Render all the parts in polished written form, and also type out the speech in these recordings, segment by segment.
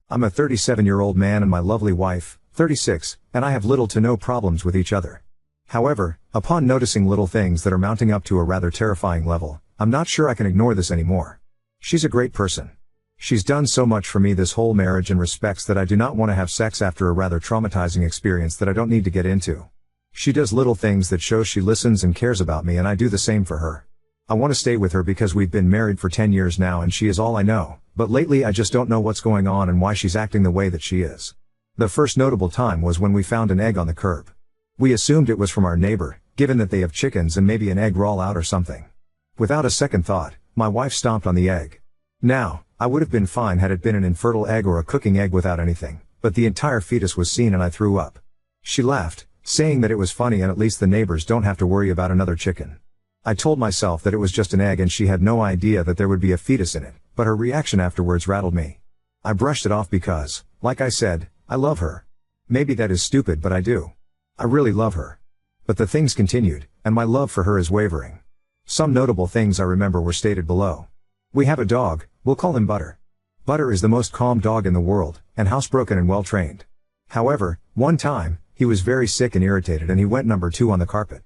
I'm a 37-year-old man and my lovely wife, 36, and I have little to no problems with each other. However, upon noticing little things that are mounting up to a rather terrifying level, I'm not sure I can ignore this anymore. She's a great person. She's done so much for me this whole marriage and respects that I do not want to have sex after a rather traumatizing experience that I don't need to get into. She does little things that show she listens and cares about me, and I do the same for her. I want to stay with her because we've been married for 10 years now and she is all I know, but lately I just don't know what's going on and why she's acting the way that she is. The first notable time was when we found an egg on the curb. We assumed it was from our neighbor, given that they have chickens and maybe an egg roll out or something. Without a second thought, my wife stomped on the egg. Now, I would have been fine had it been an infertile egg or a cooking egg without anything, but the entire fetus was seen and I threw up. She laughed, saying that it was funny and at least the neighbors don't have to worry about another chicken. I told myself that it was just an egg and she had no idea that there would be a fetus in it, but her reaction afterwards rattled me. I brushed it off because, like I said, I love her. Maybe that is stupid, but I do. I really love her. But the things continued, and my love for her is wavering. Some notable things I remember were stated below. We have a dog, we'll call him Butter. Butter is the most calm dog in the world, and housebroken and well trained. However, one time, he was very sick and irritated and he went number 2 on the carpet.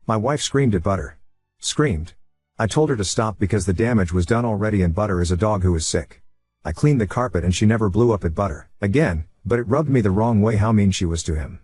My wife screamed at Butter. Screamed. I told her to stop because the damage was done already and Butter is a dog who is sick. I cleaned the carpet and she never blew up at Butter again, but it rubbed me the wrong way how mean she was to him.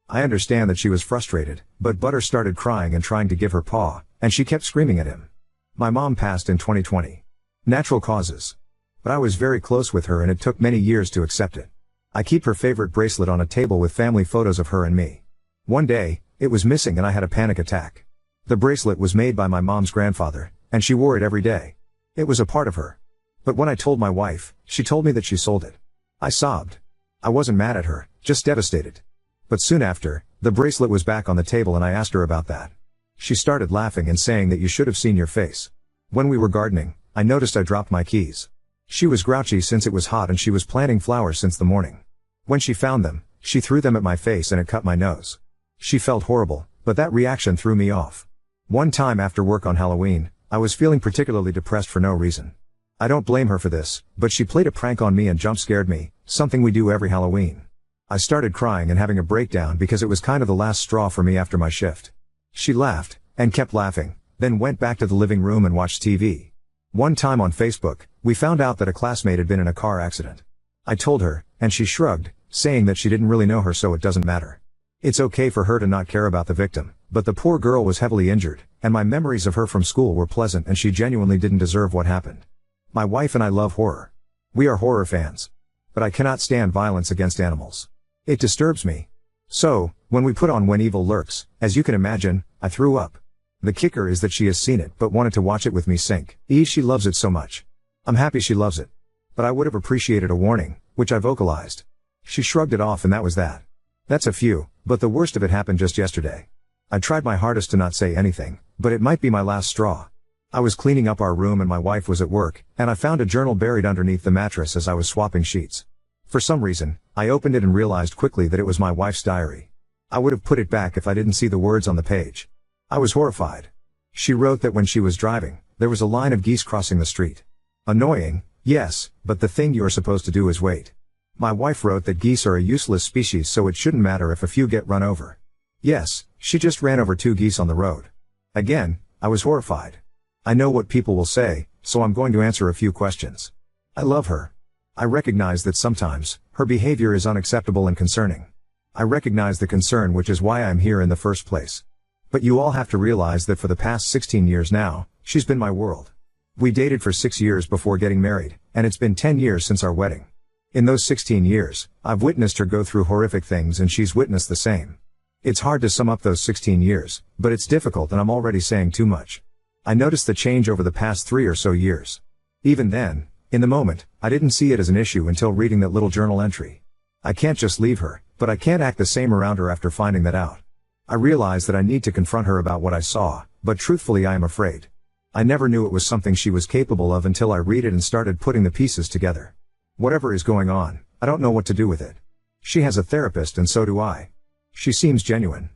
I understand that she was frustrated, but Butter started crying and trying to give her paw, and she kept screaming at him. My mom passed in 2020. Natural causes. But I was very close with her and it took many years to accept it. I keep her favorite bracelet on a table with family photos of her and me. One day, it was missing and I had a panic attack. The bracelet was made by my mom's grandfather, and she wore it every day. It was a part of her. But when I told my wife, she told me that she sold it. I sobbed. I wasn't mad at her, just devastated. But soon after, the bracelet was back on the table and I asked her about that. She started laughing and saying that you should have seen your face. When we were gardening, I noticed I dropped my keys. She was grouchy since it was hot and she was planting flowers since the morning. When she found them, she threw them at my face and it cut my nose. She felt horrible, but that reaction threw me off. One time after work on Halloween, I was feeling particularly depressed for no reason. I don't blame her for this, but she played a prank on me and jump scared me, something we do every Halloween. I started crying and having a breakdown because it was kind of the last straw for me after my shift. She laughed, and kept laughing, then went back to the living room and watched TV. One time on Facebook, we found out that a classmate had been in a car accident. I told her, and she shrugged, saying that she didn't really know her so it doesn't matter. It's okay for her to not care about the victim, but the poor girl was heavily injured, and my memories of her from school were pleasant and she genuinely didn't deserve what happened. My wife and I love horror. We are horror fans. But I cannot stand violence against animals. It disturbs me. So, when we put on When Evil Lurks, as you can imagine, I threw up. The kicker is that she has seen it but wanted to watch it with me sink. She loves it so much. I'm happy she loves it. But I would have appreciated a warning, which I vocalized. She shrugged it off and that was that. That's a few, but the worst of it happened just yesterday. I tried my hardest to not say anything, but it might be my last straw. I was cleaning up our room and my wife was at work, and I found a journal buried underneath the mattress as I was swapping sheets. For some reason, I opened it and realized quickly that it was my wife's diary. I would have put it back if I didn't see the words on the page. I was horrified. She wrote that when she was driving, there was a line of geese crossing the street. Annoying, yes, but the thing you are supposed to do is wait. My wife wrote that geese are a useless species so it shouldn't matter if a few get run over. Yes, she just ran over 2 geese on the road. Again, I was horrified. I know what people will say, so I'm going to answer a few questions. I love her. I recognize that sometimes, her behavior is unacceptable and concerning. I recognize the concern, which is why I'm here in the first place. But you all have to realize that for the past 16 years now, she's been my world. We dated for 6 years before getting married, and it's been 10 years since our wedding. In those 16 years, I've witnessed her go through horrific things and she's witnessed the same. It's hard to sum up those 16 years, but it's difficult and I'm already saying too much. I noticed the change over the past 3 or so years. Even then, in the moment, I didn't see it as an issue until reading that little journal entry. I can't just leave her, but I can't act the same around her after finding that out. I realize that I need to confront her about what I saw, but truthfully I am afraid. I never knew it was something she was capable of until I read it and started putting the pieces together. Whatever is going on, I don't know what to do with it. She has a therapist and so do I. She seems genuine.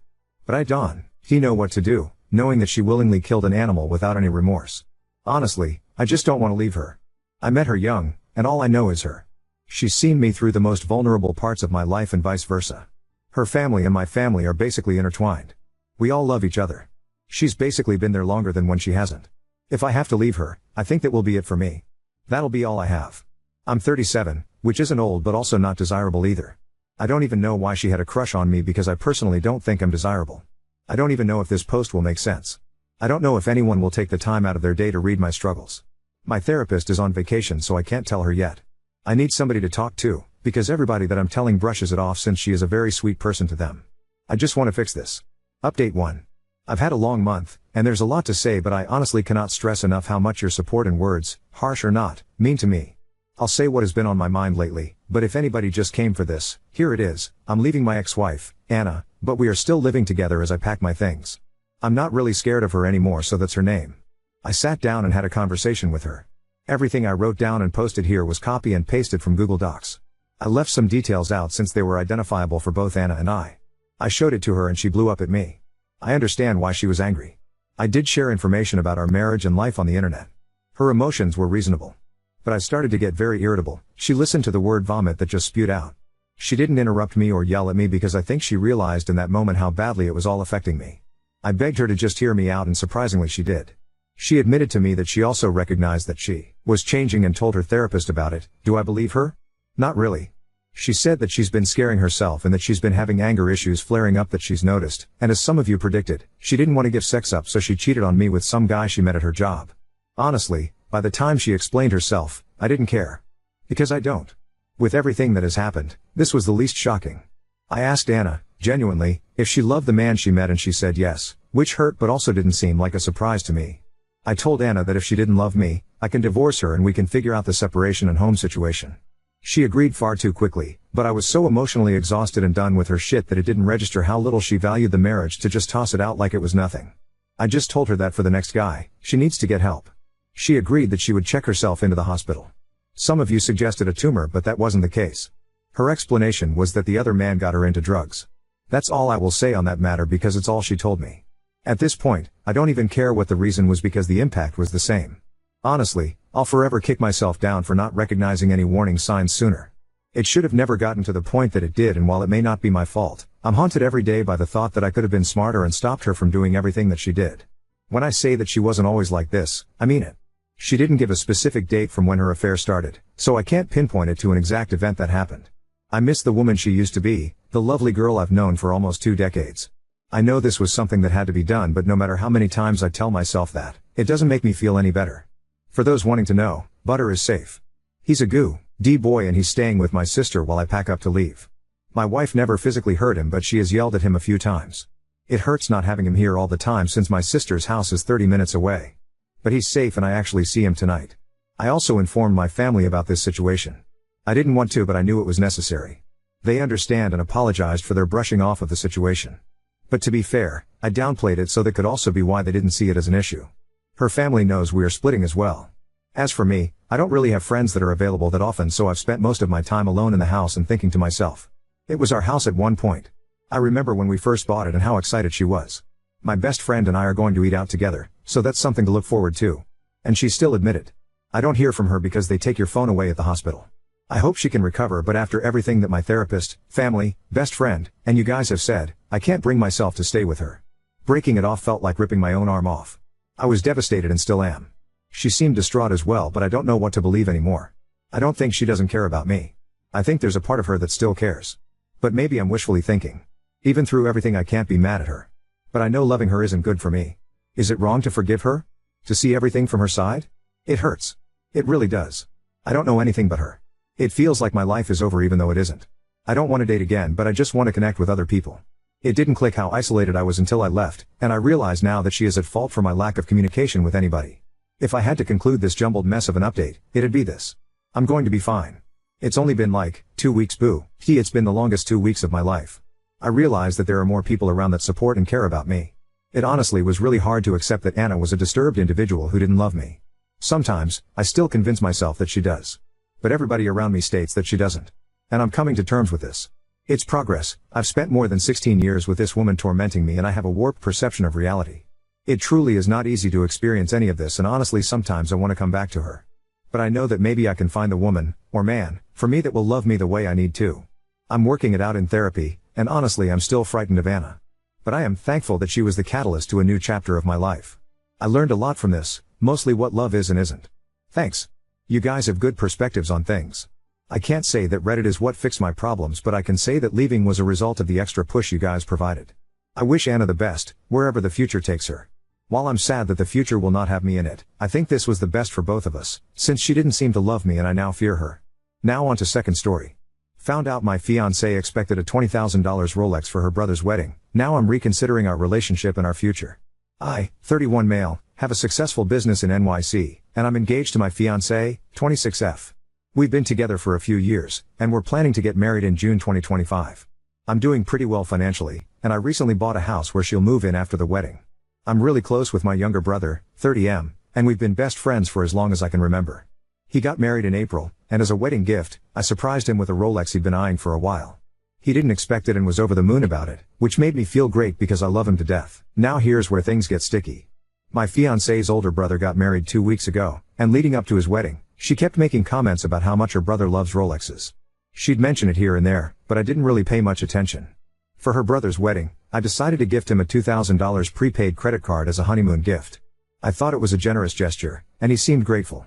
But I don't know what to do, knowing that she willingly killed an animal without any remorse. Honestly, I just don't want to leave her. I met her young, and all I know is her. She's seen me through the most vulnerable parts of my life and vice versa. Her family and my family are basically intertwined. We all love each other. She's basically been there longer than when she hasn't. If I have to leave her, I think that will be it for me. That'll be all I have. I'm 37, which isn't old but also not desirable either. I don't even know why she had a crush on me because I personally don't think I'm desirable. I don't even know if this post will make sense. I don't know if anyone will take the time out of their day to read my struggles. My therapist is on vacation so I can't tell her yet. I need somebody to talk to, because everybody that I'm telling brushes it off since she is a very sweet person to them. I just want to fix this. Update 1. I've had a long month, and there's a lot to say, but I honestly cannot stress enough how much your support and words, harsh or not, mean to me. I'll say what has been on my mind lately, but if anybody just came for this, here it is. I'm leaving my ex-wife, Anna, but we are still living together as I pack my things. I'm not really scared of her anymore, so that's her name. I sat down and had a conversation with her. Everything I wrote down and posted here was copy and pasted from Google Docs. I left some details out since they were identifiable for both Anna and I. I showed it to her and she blew up at me. I understand why she was angry. I did share information about our marriage and life on the internet. Her emotions were reasonable. But I started to get very irritable. She listened to the word vomit that just spewed out. She didn't interrupt me or yell at me because I think she realized in that moment how badly it was all affecting me. I begged her to just hear me out and surprisingly she did. She admitted to me that she also recognized that she was changing and told her therapist about it. Do I believe her? Not really. She said that she's been scaring herself and that she's been having anger issues flaring up that she's noticed, and as some of you predicted, she didn't want to give sex up so she cheated on me with some guy she met at her job. Honestly, by the time she explained herself, I didn't care. Because I don't. With everything that has happened, this was the least shocking. I asked Anna, genuinely, if she loved the man she met and she said yes, which hurt but also didn't seem like a surprise to me. I told Anna that if she didn't love me, I can divorce her and we can figure out the separation and home situation. She agreed far too quickly, but I was so emotionally exhausted and done with her shit that it didn't register how little she valued the marriage to just toss it out like it was nothing. I just told her that for the next guy, she needs to get help. She agreed that she would check herself into the hospital. Some of you suggested a tumor, but that wasn't the case. Her explanation was that the other man got her into drugs. That's all I will say on that matter because it's all she told me. At this point, I don't even care what the reason was because the impact was the same. Honestly, I'll forever kick myself down for not recognizing any warning signs sooner. It should have never gotten to the point that it did, and while it may not be my fault, I'm haunted every day by the thought that I could have been smarter and stopped her from doing everything that she did. When I say that she wasn't always like this, I mean it. She didn't give a specific date from when her affair started, so I can't pinpoint it to an exact event that happened. I miss the woman she used to be, the lovely girl I've known for almost 2 decades. I know this was something that had to be done, but no matter how many times I tell myself that, it doesn't make me feel any better. For those wanting to know, Butter is safe. He's a good boy and he's staying with my sister while I pack up to leave. My wife never physically hurt him, but she has yelled at him a few times. It hurts not having him here all the time since my sister's house is 30 minutes away. But he's safe and I actually see him tonight. I also informed my family about this situation. I didn't want to, but I knew it was necessary. They understand and apologized for their brushing off of the situation. But to be fair, I downplayed it so that could also be why they didn't see it as an issue. Her family knows we are splitting as well. As for me, I don't really have friends that are available that often, so I've spent most of my time alone in the house and thinking to myself. It was our house at one point. I remember when we first bought it and how excited she was. My best friend and I are going to eat out together, so that's something to look forward to. And she still admitted. I don't hear from her because they take your phone away at the hospital. I hope she can recover, but after everything that my therapist, family, best friend, and you guys have said, I can't bring myself to stay with her. Breaking it off felt like ripping my own arm off. I was devastated and still am. She seemed distraught as well, but I don't know what to believe anymore. I don't think she doesn't care about me. I think there's a part of her that still cares. But maybe I'm wishfully thinking. Even through everything I can't be mad at her. But I know loving her isn't good for me. Is it wrong to forgive her? To see everything from her side? It hurts. It really does. I don't know anything but her. It feels like my life is over even though it isn't. I don't want to date again, but I just want to connect with other people. It didn't click how isolated I was until I left, and I realize now that she is at fault for my lack of communication with anybody. If I had to conclude this jumbled mess of an update, it'd be this. I'm going to be fine. It's only been like 2 weeks, boo. It's been the longest 2 weeks of my life. I realize that there are more people around that support and care about me. It honestly was really hard to accept that Anna was a disturbed individual who didn't love me. Sometimes, I still convince myself that she does. But everybody around me states that she doesn't. And I'm coming to terms with this. It's progress. I've spent more than 16 years with this woman tormenting me and I have a warped perception of reality. It truly is not easy to experience any of this, and honestly sometimes I want to come back to her. But I know that maybe I can find the woman, or man, for me that will love me the way I need to. I'm working it out in therapy, and honestly I'm still frightened of Anna. But I am thankful that she was the catalyst to a new chapter of my life. I learned a lot from this, mostly what love is and isn't. Thanks. You guys have good perspectives on things. I can't say that Reddit is what fixed my problems, but I can say that leaving was a result of the extra push you guys provided. I wish Anna the best, wherever the future takes her. While I'm sad that the future will not have me in it, I think this was the best for both of us, since she didn't seem to love me and I now fear her. Now on to second story. Found out my fiancée expected a $20,000 Rolex for her brother's wedding. Now I'm reconsidering our relationship and our future. I, 31 male, have a successful business in NYC, and I'm engaged to my fiancée, 26F. We've been together for a few years, and we're planning to get married in June 2025. I'm doing pretty well financially, and I recently bought a house where she'll move in after the wedding. I'm really close with my younger brother, 30M, and we've been best friends for as long as I can remember. He got married in April, and as a wedding gift, I surprised him with a Rolex he'd been eyeing for a while. He didn't expect it and was over the moon about it, which made me feel great because I love him to death. Now here's where things get sticky. My fiancé's older brother got married 2 weeks ago, and leading up to his wedding, she kept making comments about how much her brother loves Rolexes. She'd mention it here and there, but I didn't really pay much attention. For her brother's wedding, I decided to gift him a $2,000 prepaid credit card as a honeymoon gift. I thought it was a generous gesture, and he seemed grateful.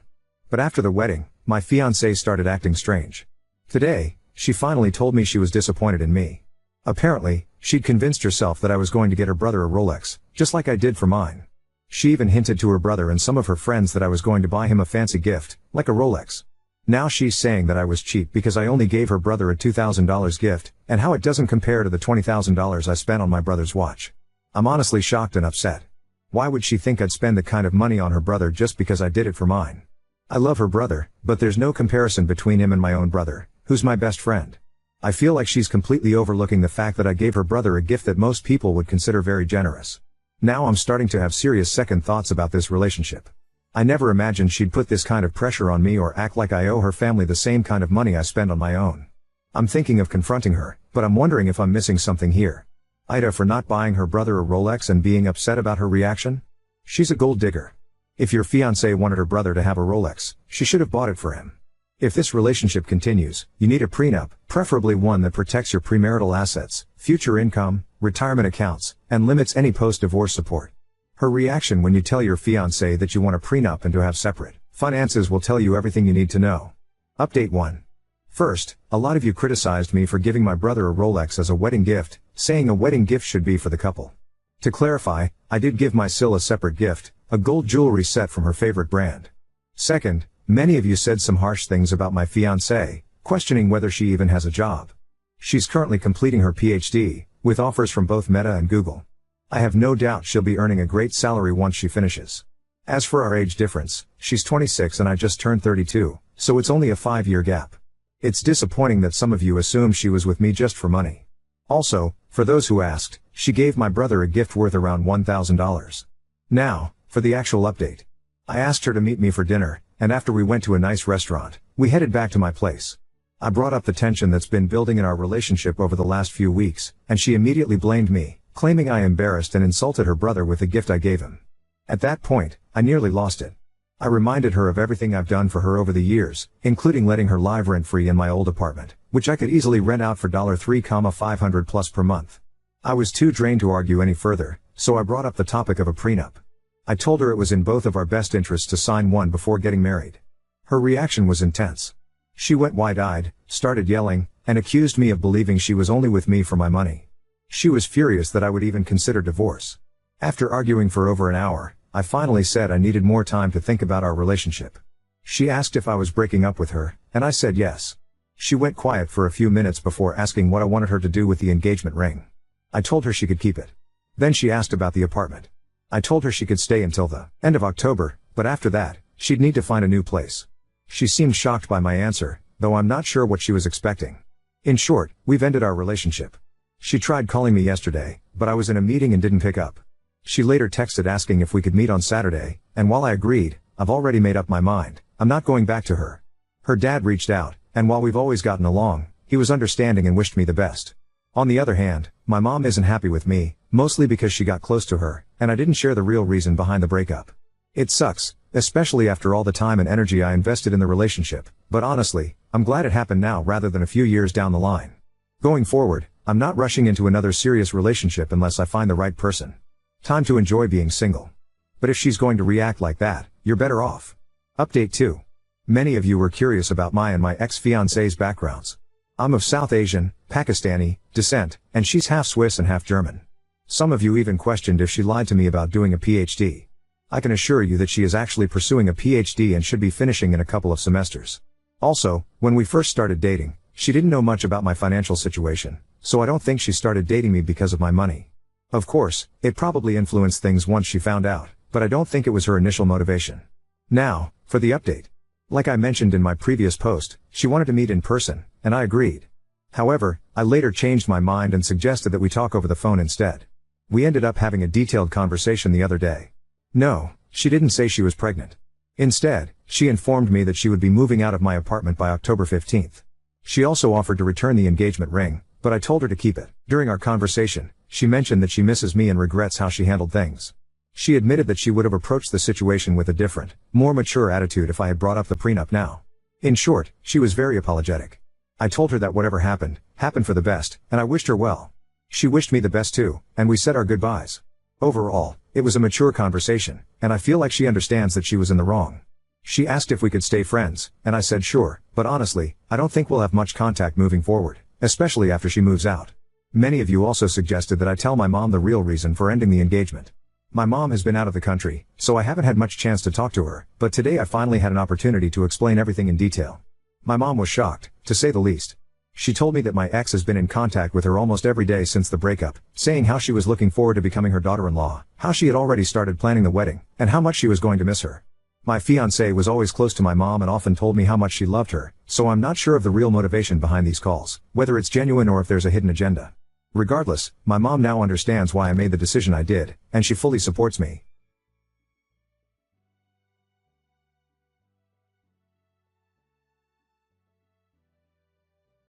But after the wedding, my fiancée started acting strange. Today, she finally told me she was disappointed in me. Apparently, she'd convinced herself that I was going to get her brother a Rolex, just like I did for mine. She even hinted to her brother and some of her friends that I was going to buy him a fancy gift, like a Rolex. Now she's saying that I was cheap because I only gave her brother a $2,000 gift, and how it doesn't compare to the $20,000 I spent on my brother's watch. I'm honestly shocked and upset. Why would she think I'd spend the kind of money on her brother just because I did it for mine? I love her brother, but there's no comparison between him and my own brother, who's my best friend. I feel like she's completely overlooking the fact that I gave her brother a gift that most people would consider very generous. Now I'm starting to have serious second thoughts about this relationship. I never imagined she'd put this kind of pressure on me or act like I owe her family the same kind of money I spend on my own. I'm thinking of confronting her, but I'm wondering if I'm missing something here. Ida for not buying her brother a Rolex and being upset about her reaction? She's a gold digger. If your fiancée wanted her brother to have a Rolex, she should have bought it for him. If this relationship continues, you need a prenup, preferably one that protects your premarital assets, future income, retirement accounts, and limits any post-divorce support. Her reaction when you tell your fiancé that you want a prenup and to have separate finances will tell you everything you need to know. Update 1. First, a lot of you criticized me for giving my brother a Rolex as a wedding gift, saying a wedding gift should be for the couple. To clarify, I did give my Sil a separate gift, a gold jewelry set from her favorite brand. Second, many of you said some harsh things about my fiancée, questioning whether she even has a job. She's currently completing her PhD, with offers from both Meta and Google. I have no doubt she'll be earning a great salary once she finishes. As for our age difference, she's 26 and I just turned 32, so it's only a 5-year gap. It's disappointing that some of you assume she was with me just for money. Also, for those who asked, she gave my brother a gift worth around $1,000. Now, for the actual update. I asked her to meet me for dinner, and after we went to a nice restaurant, we headed back to my place. I brought up the tension that's been building in our relationship over the last few weeks, and she immediately blamed me, claiming I embarrassed and insulted her brother with the gift I gave him. At that point, I nearly lost it. I reminded her of everything I've done for her over the years, including letting her live rent-free in my old apartment, which I could easily rent out for $3,500 plus per month. I was too drained to argue any further, so I brought up the topic of a prenup. I told her it was in both of our best interests to sign one before getting married. Her reaction was intense. She went wide-eyed, started yelling, and accused me of believing she was only with me for my money. She was furious that I would even consider divorce. After arguing for over an hour, I finally said I needed more time to think about our relationship. She asked if I was breaking up with her, and I said yes. She went quiet for a few minutes before asking what I wanted her to do with the engagement ring. I told her she could keep it. Then she asked about the apartment. I told her she could stay until the end of October, but after that, she'd need to find a new place. She seemed shocked by my answer, though I'm not sure what she was expecting. In short, we've ended our relationship. She tried calling me yesterday, but I was in a meeting and didn't pick up. She later texted asking if we could meet on Saturday, and while I agreed, I've already made up my mind. I'm not going back to her. Her dad reached out, and while we've always gotten along, he was understanding and wished me the best. On the other hand, my mom isn't happy with me, mostly because she got close to her, and I didn't share the real reason behind the breakup. It sucks, Especially after all the time and energy I invested in the relationship, but honestly, I'm glad it happened now rather than a few years down the line. Going forward, I'm not rushing into another serious relationship unless I find the right person. Time to enjoy being single. But if she's going to react like that, you're better off. Update 2. Many of you were curious about my and my ex-fiancé's backgrounds. I'm of South Asian, Pakistani, descent, and she's half Swiss and half German. Some of you even questioned if she lied to me about doing a PhD. I can assure you that she is actually pursuing a PhD and should be finishing in a couple of semesters. Also, when we first started dating, she didn't know much about my financial situation, so I don't think she started dating me because of my money. Of course, it probably influenced things once she found out, but I don't think it was her initial motivation. Now, for the update. Like I mentioned in my previous post, she wanted to meet in person, and I agreed. However, I later changed my mind and suggested that we talk over the phone instead. We ended up having a detailed conversation the other day. No, she didn't say she was pregnant. Instead, she informed me that she would be moving out of my apartment by October 15th. She also offered to return the engagement ring, but I told her to keep it. During our conversation, she mentioned that she misses me and regrets how she handled things. She admitted that she would have approached the situation with a different, more mature attitude if I had brought up the prenup now. In short, she was very apologetic. I told her that whatever happened for the best, and I wished her well. She wished me the best too, and we said our goodbyes. Overall, it was a mature conversation, and I feel like she understands that she was in the wrong. She asked if we could stay friends, and I said sure, but honestly, I don't think we'll have much contact moving forward, especially after she moves out. Many of you also suggested that I tell my mom the real reason for ending the engagement. My mom has been out of the country, so I haven't had much chance to talk to her, but today I finally had an opportunity to explain everything in detail. My mom was shocked, to say the least. She told me that my ex has been in contact with her almost every day since the breakup, saying how she was looking forward to becoming her daughter-in-law, how she had already started planning the wedding, and how much she was going to miss her. My fiancé was always close to my mom and often told me how much she loved her, so I'm not sure of the real motivation behind these calls, whether it's genuine or if there's a hidden agenda. Regardless, my mom now understands why I made the decision I did, and she fully supports me.